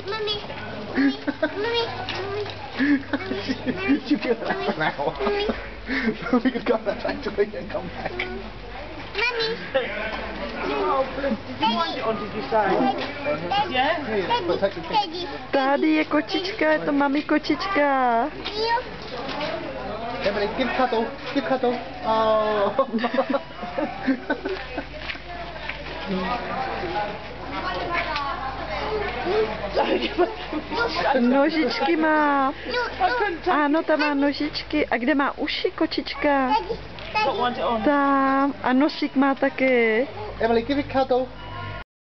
Mummy. Mummy. She feels like now. We could go that back to it and come back. Mummy. Oh, bless. Did you want it or did you say? Daddy. Daddy. Tady je kočička, je to mami kočička. You. Emily, give cuddle. Give cuddle. Oh. Nožičky má. No. Ano, tam má nožičky. A kde má uši kočička? Daddy. Got one on. Tam. A nosík má taky. Emily, give it cuddle.